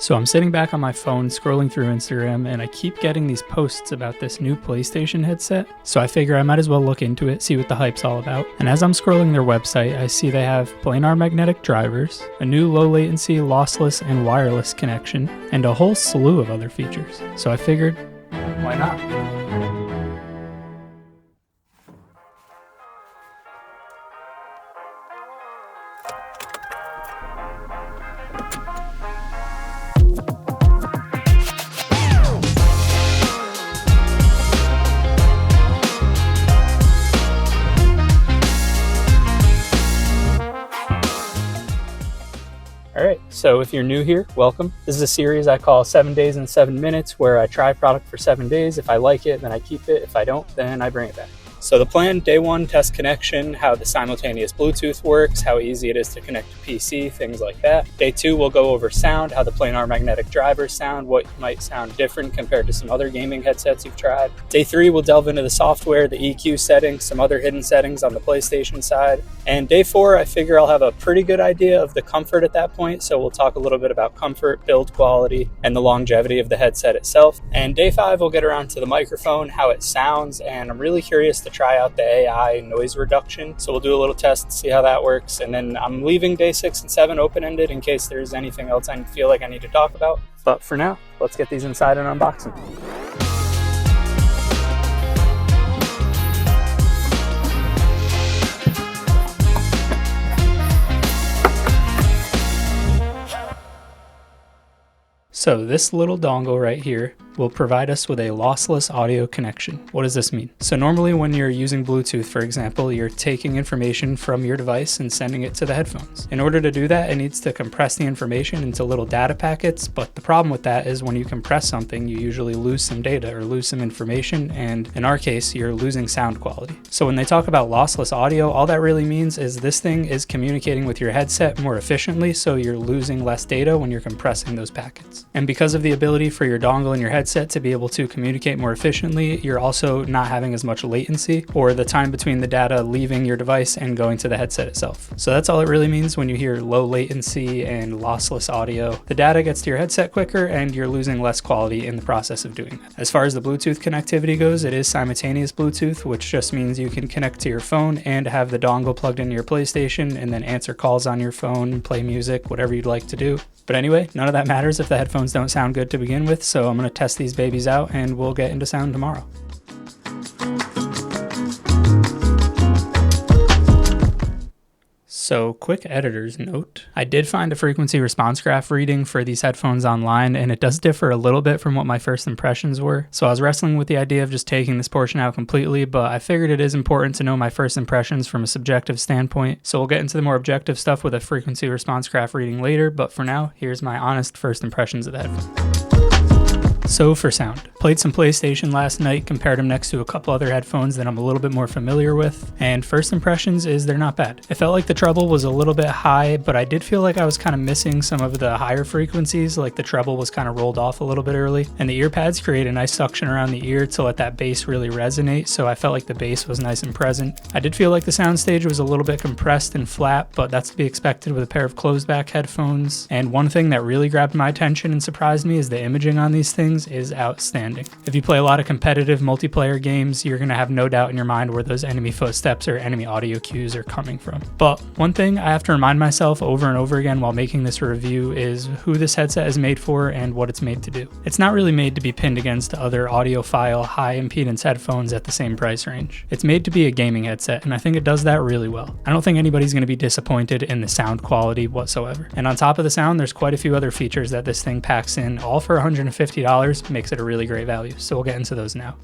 So I'm sitting back on my phone scrolling through Instagram and I keep getting these posts about this new PlayStation headset. So I figure I might as well look into it, see what the hype's all about. And as I'm scrolling their website, I see they have planar magnetic drivers, a new low latency, lossless, and wireless connection, and a whole slew of other features. So I figured, why not? Alright, so if you're new here, welcome. This is a series I call 7 Days in 7 Minutes, where I try a product for 7 days. If I like it, then I keep it. If I don't, then I bring it back. So the plan, day one, test connection, how the simultaneous Bluetooth works, how easy it is to connect to PC, things like that. Day two, we'll go over sound, how the planar magnetic drivers sound, what might sound different compared to some other gaming headsets you've tried. Day three, we'll delve into the software, the EQ settings, some other hidden settings on the PlayStation side. And day four, I figure I'll have a pretty good idea of the comfort at that point, so we'll talk a little bit about comfort, build quality, and the longevity of the headset itself. And day five, we'll get around to the microphone, how it sounds, and I'm really curious to try out the AI noise reduction. So we'll do a little test, see how that works. And then I'm leaving day 6 and 7 open-ended in case there's anything else I feel like I need to talk about. But for now, let's get these inside and unboxing. So this little dongle right here will provide us with a lossless audio connection. What does this mean? So normally when you're using Bluetooth, for example, you're taking information from your device and sending it to the headphones. In order to do that, it needs to compress the information into little data packets, but the problem with that is when you compress something, you usually lose some data or lose some information, and in our case, you're losing sound quality. So when they talk about lossless audio, all that really means is this thing is communicating with your headset more efficiently, so you're losing less data when you're compressing those packets. And because of the ability for your dongle and your headset to be able to communicate more efficiently, you're also not having as much latency or the time between the data leaving your device and going to the headset itself. So that's all it really means when you hear low latency and lossless audio. The data gets to your headset quicker and you're losing less quality in the process of doing that. As far as the Bluetooth connectivity goes, it is simultaneous Bluetooth, which just means you can connect to your phone and have the dongle plugged into your PlayStation and then answer calls on your phone, play music, whatever you'd like to do. But anyway, none of that matters if the headphones don't sound good to begin with, so I'm going to test these babies out and we'll get into sound tomorrow. So quick editor's note, I did find a frequency response graph reading for these headphones online, and it does differ a little bit from what my first impressions were. So I was wrestling with the idea of just taking this portion out completely, but I figured it is important to know my first impressions from a subjective standpoint. So we'll get into the more objective stuff with a frequency response graph reading later, but for now, here's my honest first impressions of the headphones. So for sound, played some PlayStation last night, compared them next to a couple other headphones that I'm a little bit more familiar with, and first impressions is they're not bad. It felt like the treble was a little bit high, but I did feel like I was kind of missing some of the higher frequencies, like the treble was kind of rolled off a little bit early, and the ear pads create a nice suction around the ear to let that bass really resonate, so I felt like the bass was nice and present. I did feel like the soundstage was a little bit compressed and flat, but that's to be expected with a pair of closed back headphones, and one thing that really grabbed my attention and surprised me is the imaging on these things is outstanding. If you play a lot of competitive multiplayer games, you're going to have no doubt in your mind where those enemy footsteps or enemy audio cues are coming from. But one thing I have to remind myself over and over again while making this review is who this headset is made for and what it's made to do. It's not really made to be pinned against other audiophile high impedance headphones at the same price range. It's made to be a gaming headset, and I think it does that really well. I don't think anybody's going to be disappointed in the sound quality whatsoever. And on top of the sound, there's quite a few other features that this thing packs in, all for $150, makes it a really great value. So we'll get into those now.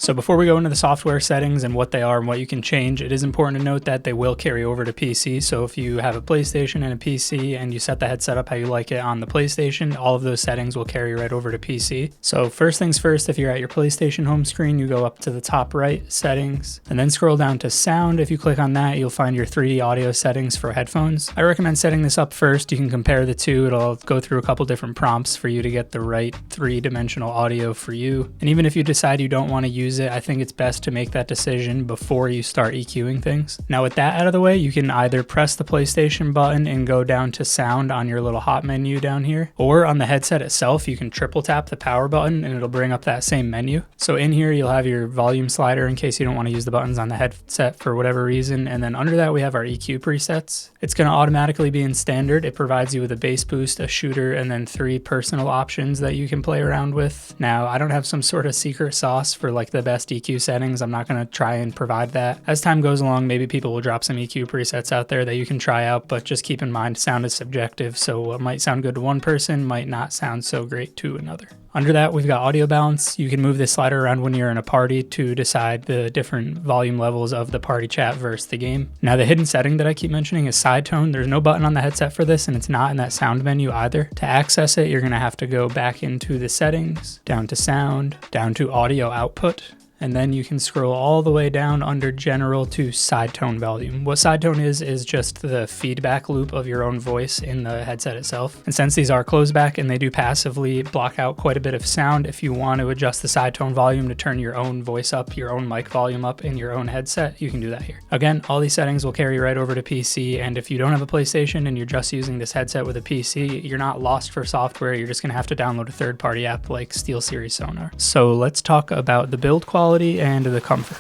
So before we go into the software settings and what they are and what you can change, it is important to note that they will carry over to PC. So if you have a PlayStation and a PC and you set the headset up how you like it on the PlayStation, all of those settings will carry right over to PC. So first things first, if you're at your PlayStation home screen, you go up to the top right, settings, and then scroll down to sound. If you click on that, you'll find your 3D audio settings for headphones. I recommend setting this up first. You can compare the two. It'll go through a couple different prompts for you to get the right three-dimensional audio for you. And even if you decide you don't want to use use it, I think it's best to make that decision before you start EQing things. Now with that out of the way, you can either press the PlayStation button and go down to sound on your little hot menu down here, or on the headset itself, you can triple tap the power button and it'll bring up that same menu. So in here, you'll have your volume slider in case you don't want to use the buttons on the headset for whatever reason. And then under that, we have our EQ presets. It's going to automatically be in standard. It provides you with a bass boost, a shooter, and then 3 personal options that you can play around with. Now, I don't have some sort of secret sauce for like the best EQ settings. I'm not going to try and provide that. As time goes along, maybe people will drop some EQ presets out there that you can try out, but just keep in mind, sound is subjective. So what might sound good to one person might not sound so great to another. Under that, we've got audio balance. You can move this slider around when you're in a party to decide the different volume levels of the party chat versus the game. Now, the hidden setting that I keep mentioning is side tone. There's no button on the headset for this, and it's not in that sound menu either. To access it, you're going to have to go back into the settings, down to sound, down to audio output, and then you can scroll all the way down under general to side tone volume. What side tone is just the feedback loop of your own voice in the headset itself. And since these are closed back and they do passively block out quite a bit of sound, if you want to adjust the side tone volume to turn your own voice up, your own mic volume up in your own headset, you can do that here. Again, all these settings will carry right over to PC, and if you don't have a PlayStation and you're just using this headset with a PC, you're not lost for software. You're just gonna have to download a third-party app like SteelSeries Sonar. So let's talk about the build quality and the comfort.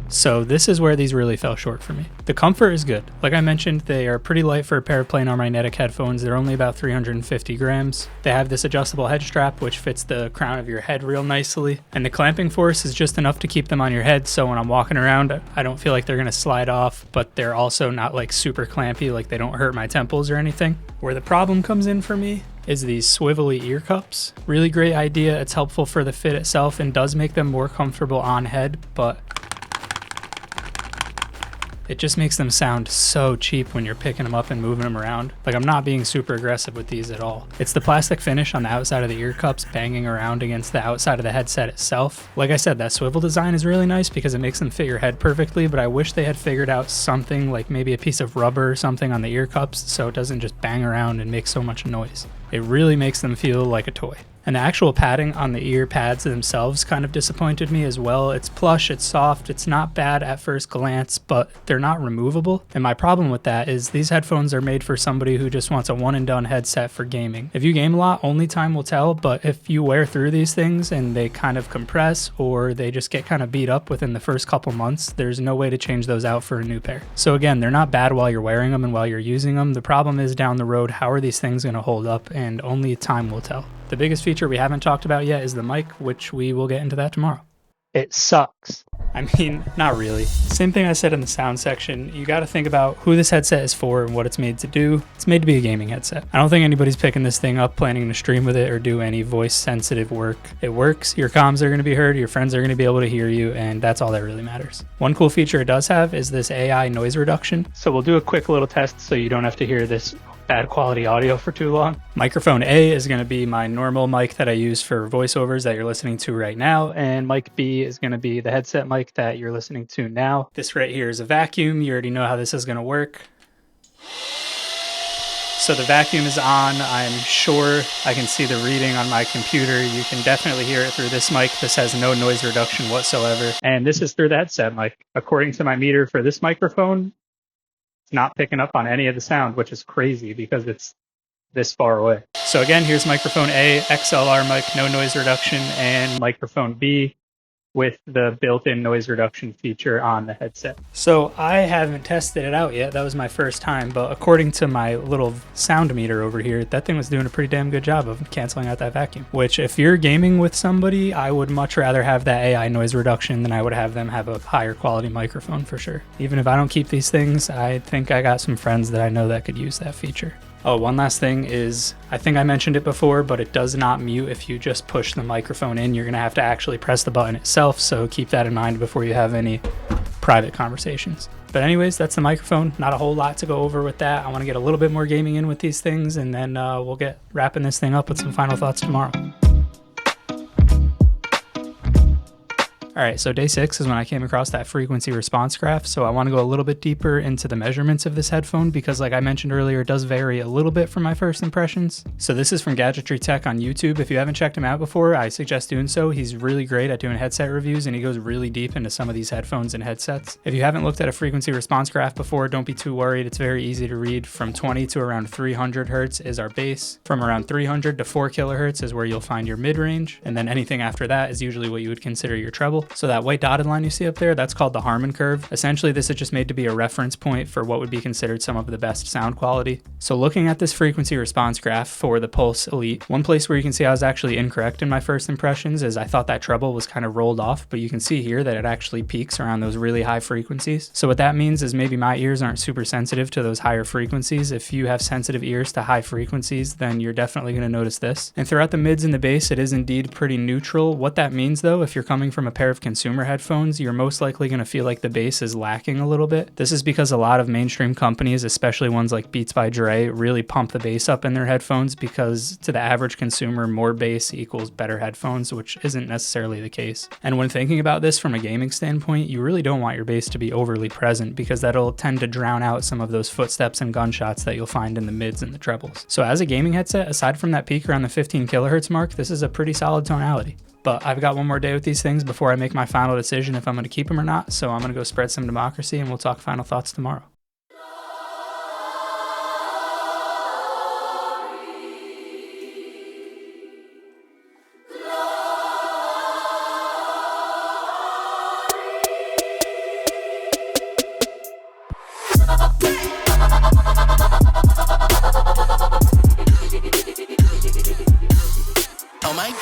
So this is where these really fell short for me. The comfort is good. Like I mentioned, they are pretty light for a pair of plain magnetic headphones. They're only about 350 grams. They have this adjustable head strap, which fits the crown of your head real nicely. And the clamping force is just enough to keep them on your head. So when I'm walking around, I don't feel like they're gonna slide off, but they're also not like super clampy, like they don't hurt my temples or anything. Where the problem comes in for me is these swivelly ear cups. Really great idea. It's helpful for the fit itself and does make them more comfortable on head, but it just makes them sound so cheap when you're picking them up and moving them around. Like, I'm not being super aggressive with these at all. It's the plastic finish on the outside of the ear cups banging around against the outside of the headset itself. Like I said, that swivel design is really nice because it makes them fit your head perfectly, but I wish they had figured out something like maybe a piece of rubber or something on the ear cups so it doesn't just bang around and make so much noise. It really makes them feel like a toy. And the actual padding on the ear pads themselves kind of disappointed me as well. It's plush, it's soft, it's not bad at first glance, but they're not removable. And my problem with that is these headphones are made for somebody who just wants a one and done headset for gaming. If you game a lot, only time will tell, but if you wear through these things and they kind of compress or they just get kind of beat up within the first couple months, there's no way to change those out for a new pair. So again, they're not bad while you're wearing them and while you're using them. The problem is down the road, how are these things going to hold up? And only time will tell. The biggest feature we haven't talked about yet is the mic, which we will get into that tomorrow. It sucks. I mean, not really. Same thing I said in the sound section. You got to think about who this headset is for and what it's made to do. It's made to be a gaming headset. I don't think anybody's picking this thing up planning to stream with it or do any voice sensitive work. It works. Your comms are going to be heard. Your friends are going to be able to hear you. And that's all that really matters. One cool feature it does have is this AI noise reduction. So we'll do a quick little test so you don't have to hear this bad quality audio for too long. Microphone A is going to be my normal mic that I use for voiceovers that you're listening to right now, and mic B is going to be the headset mic that you're listening to now. This right here is a vacuum. You already know how this is going to work. So the vacuum is on. I'm sure I can see the reading on my computer. You can definitely hear it through this mic. This has no noise reduction whatsoever. And this is through the headset mic. According to my meter for this microphone, not picking up on any of the sound, which is crazy because it's this far away. So again, here's microphone A, XLR mic, no noise reduction, and microphone B with the built-in noise reduction feature on the headset. So I haven't tested it out yet. That was my first time, but according to my little sound meter over here, that thing was doing a pretty damn good job of canceling out that vacuum. Which, if you're gaming with somebody, I would much rather have that AI noise reduction than I would have them have a higher quality microphone for sure. Even if I don't keep these things, I think I got some friends that I know that could use that feature. Oh, one last thing is, I think I mentioned it before, but it does not mute if you just push the microphone in. You're going to have to actually press the button itself, so keep that in mind before you have any private conversations. But anyways, that's the microphone. Not a whole lot to go over with that. I want to get a little bit more gaming in with these things, and then we'll get wrapping this thing up with some final thoughts tomorrow. All right, so day 6 is when I came across that frequency response graph, so I want to go a little bit deeper into the measurements of this headphone because like I mentioned earlier, it does vary a little bit from my first impressions. So this is from Gadgetry Tech on YouTube. If you haven't checked him out before, I suggest doing so. He's really great at doing headset reviews and he goes really deep into some of these headphones and headsets. If you haven't looked at a frequency response graph before, don't be too worried. It's very easy to read. From 20 to around 300 hertz is our base. From around 300 to 4 kilohertz is where you'll find your mid-range, and then anything after that is usually what you would consider your treble. So that white dotted line you see up there, that's called the Harman curve. Essentially, this is just made to be a reference point for what would be considered some of the best sound quality. So looking at this frequency response graph for the Pulse Elite, one place where you can see I was actually incorrect in my first impressions is I thought that treble was kind of rolled off, but you can see here that it actually peaks around those really high frequencies. So what that means is maybe my ears aren't super sensitive to those higher frequencies. If you have sensitive ears to high frequencies, then you're definitely going to notice this. And throughout the mids and the bass, it is indeed pretty neutral. What that means though, if you're coming from a pair of consumer headphones, you're most likely going to feel like the bass is lacking a little bit. This is because a lot of mainstream companies, especially ones like Beats by Dre, really pump the bass up in their headphones because to the average consumer, more bass equals better headphones, which isn't necessarily the case. And when thinking about this from a gaming standpoint, you really don't want your bass to be overly present because that'll tend to drown out some of those footsteps and gunshots that you'll find in the mids and the trebles. So as a gaming headset, aside from that peak around the 15 kilohertz mark, this is a pretty solid tonality. But I've got one more day with these things before I make my final decision if I'm going to keep them or not, so I'm going to go spread some democracy and we'll talk final thoughts tomorrow. Oh my.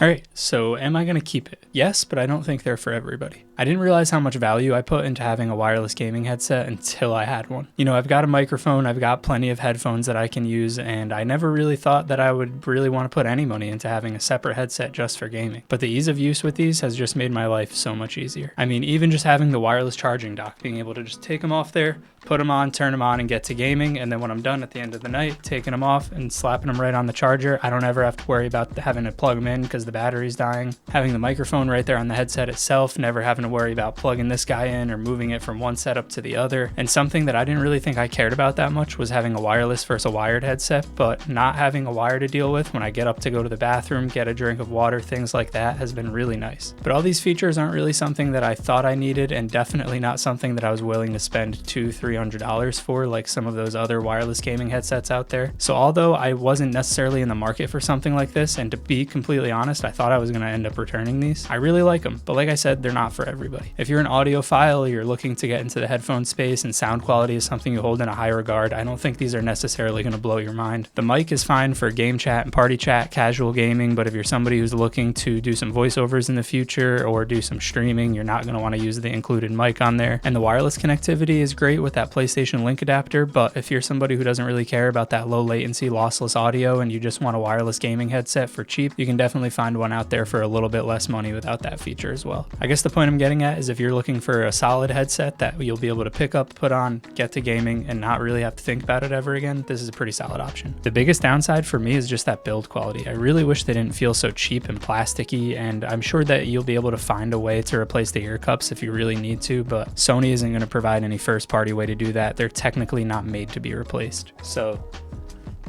Alright, so am I going to keep it? Yes, but I don't think they're for everybody. I didn't realize how much value I put into having a wireless gaming headset until I had one. You know, I've got a microphone, I've got plenty of headphones that I can use, and I never really thought that I would really want to put any money into having a separate headset just for gaming. But the ease of use with these has just made my life so much easier. I mean, even just having the wireless charging dock, being able to just take them off there, put them on, turn them on, and get to gaming, and then when I'm done at the end of the night, taking them off and slapping them right on the charger. I don't ever have to worry about having to plug them in because the battery's dying. Having the microphone right there on the headset itself, never having to worry about plugging this guy in or moving it from one setup to the other. And something that I didn't really think I cared about that much was having a wireless versus a wired headset, but not having a wire to deal with when I get up to go to the bathroom, get a drink of water, things like that has been really nice. But all these features aren't really something that I thought I needed, and definitely not something that I was willing to spend $200-300 for like some of those other wireless gaming headsets out there. So although I wasn't necessarily in the market for something like this, and to be completely honest, I thought I was going to end up returning these, I really like them. But like I said, they're not for everybody. If you're an audiophile, you're looking to get into the headphone space and sound quality is something you hold in a high regard, I don't think these are necessarily going to blow your mind. The mic is fine for game chat and party chat, casual gaming, but if you're somebody who's looking to do some voiceovers in the future or do some streaming, you're not going to want to use the included mic on there. And the wireless connectivity is great with that PlayStation Link adapter, but if you're somebody who doesn't really care about that low latency lossless audio and you just want a wireless gaming headset for cheap, you can definitely find one out there for a little bit less money without that feature as well. I guess the point I'm getting at is if you're looking for a solid headset that you'll be able to pick up, put on, get to gaming, and not really have to think about it ever again, this is a pretty solid option. The biggest downside for me is just that build quality. I really wish they didn't feel so cheap and plasticky, and I'm sure that you'll be able to find a way to replace the ear cups if you really need to, but Sony isn't going to provide any first party way to do that. They're technically not made to be replaced. So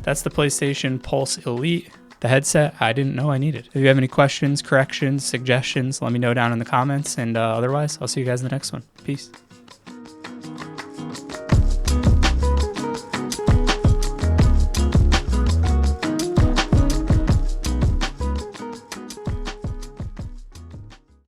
that's the PlayStation Pulse Elite. The headset I didn't know I needed. If you have any questions, corrections, suggestions, let me know down in the comments, and otherwise I'll see you guys in the next one. Peace.